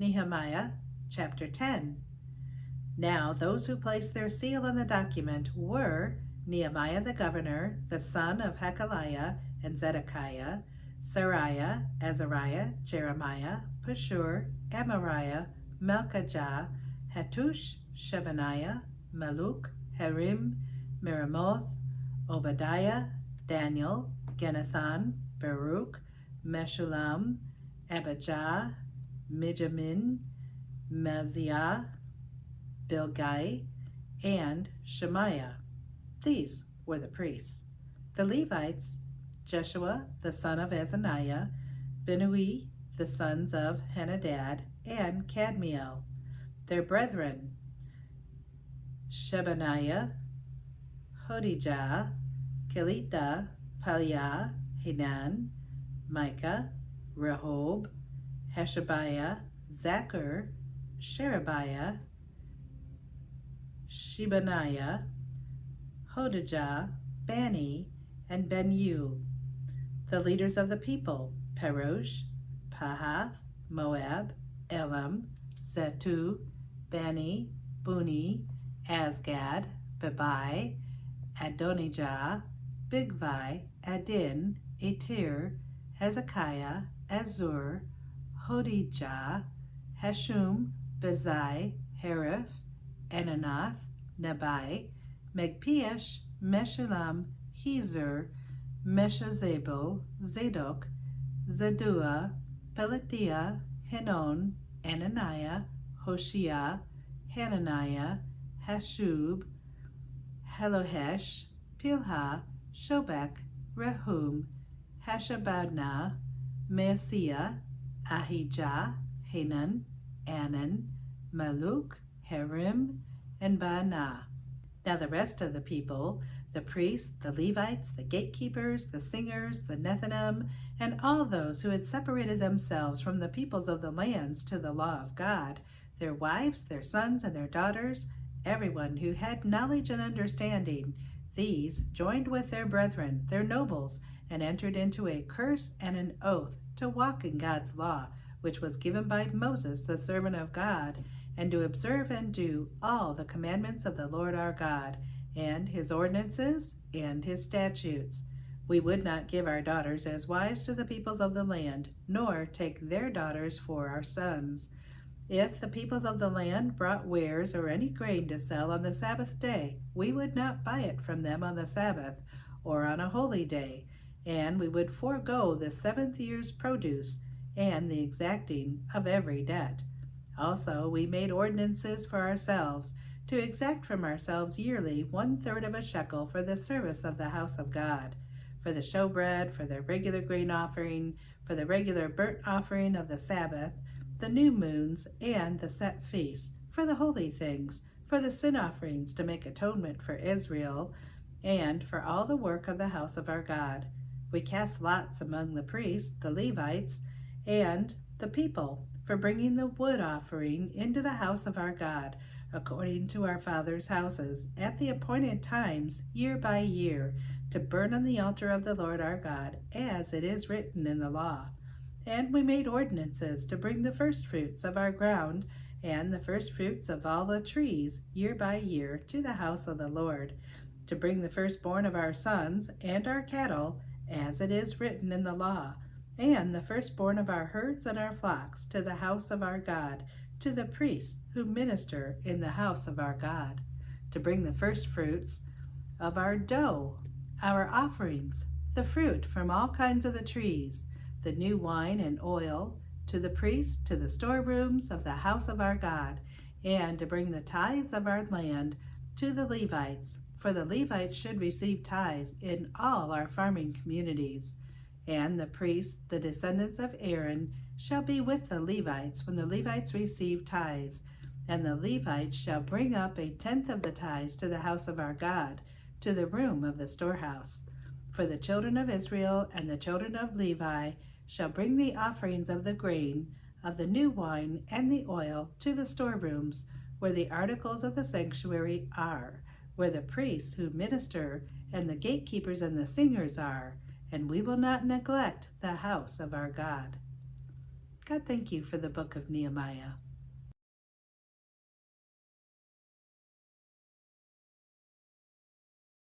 Nehemiah chapter 10. Now those who placed their seal on the document were Nehemiah the governor, the son of Hakaliah, and Zedekiah, Seraiah, Azariah, Jeremiah, Pashur, Amariah, Malchijah, Hattush, Shebaniah, Maluk, Harim, Meremoth, Obadiah, Daniel, Genethan, Baruch, Meshullam, Abijah, Mijamin, Maziah, Bilgai, and Shemaiah. These were the priests. The Levites, Jeshua the son of Azaniah, Binnui the sons of Henadad, and Kadmiel. Their brethren, Shebaniah, Hodijah, Kelita, Paliah, Hanan, Micah, Rehob, Hashabiah, Zachar, Sherebiah, Shebaniah, Hodijah, Bani, and Ben-Yu. The leaders of the people, Perosh, Pahath, Moab, Elam, Zetu, Bani, Buni, Asgad, Bebai, Adonijah, Bigvai, Adin, Etir, Hezekiah, Azur, Hodijah, Hashum, Bezai, Hariph, Ananath, Nebai, Megpiash, Meshullam, Hezer, Meshazabel, Zadok, Zadua, Pelatiah, Hanon, Ananiah, Hoshea, Hananiah, Hashub, Halohesh, Pilha, Shobek, Rehum, Hashabadna, Maaseiah, Ahijah, Hanan, Anan, Maluk, Harim, and Baanah. Now the rest of the people, the priests, the Levites, the gatekeepers, the singers, the Nethinim, and all those who had separated themselves from the peoples of the lands to the law of God, their wives, their sons, and their daughters, everyone who had knowledge and understanding, these joined with their brethren, their nobles, and entered into a curse and an oath to walk in God's law, which was given by Moses, the servant of God, and to observe and do all the commandments of the Lord our God, and his ordinances and his statutes. We would not give our daughters as wives to the peoples of the land, nor take their daughters for our sons. If the peoples of the land brought wares or any grain to sell on the Sabbath day, we would not buy it from them on the Sabbath or on a holy day, and we would forego the 7th year's produce and the exacting of every debt. Also, we made ordinances for ourselves to exact from ourselves yearly 1/3 of a shekel for the service of the house of God, for the showbread, for the regular grain offering, for the regular burnt offering of the Sabbath, the new moons, and the set feasts, for the holy things, for the sin offerings to make atonement for Israel, and for all the work of the house of our God. We cast lots among the priests, the Levites, and the people for bringing the wood offering into the house of our God, according to our fathers' houses, at the appointed times, year by year, to burn on the altar of the Lord our God, as it is written in the law. And we made ordinances to bring the firstfruits of our ground and the firstfruits of all the trees, year by year, to the house of the Lord, to bring the firstborn of our sons and our cattle, as it is written in the law, and the firstborn of our herds and our flocks to the house of our God, to the priests who minister in the house of our God, to bring the firstfruits of our dough, our offerings, the fruit from all kinds of the trees, the new wine and oil, to the priests, to the storerooms of the house of our God, and to bring the tithes of our land to the Levites, for the Levites should receive tithes in all our farming communities. And the priests, the descendants of Aaron, shall be with the Levites when the Levites receive tithes, and the Levites shall bring up 1/10 of the tithes to the house of our God, to the room of the storehouse. For the children of Israel and the children of Levi shall bring the offerings of the grain, of the new wine, and the oil to the storerooms, where the articles of the sanctuary are, where the priests who minister and the gatekeepers and the singers are, and we will not neglect the house of our God. God, thank you for the book of Nehemiah.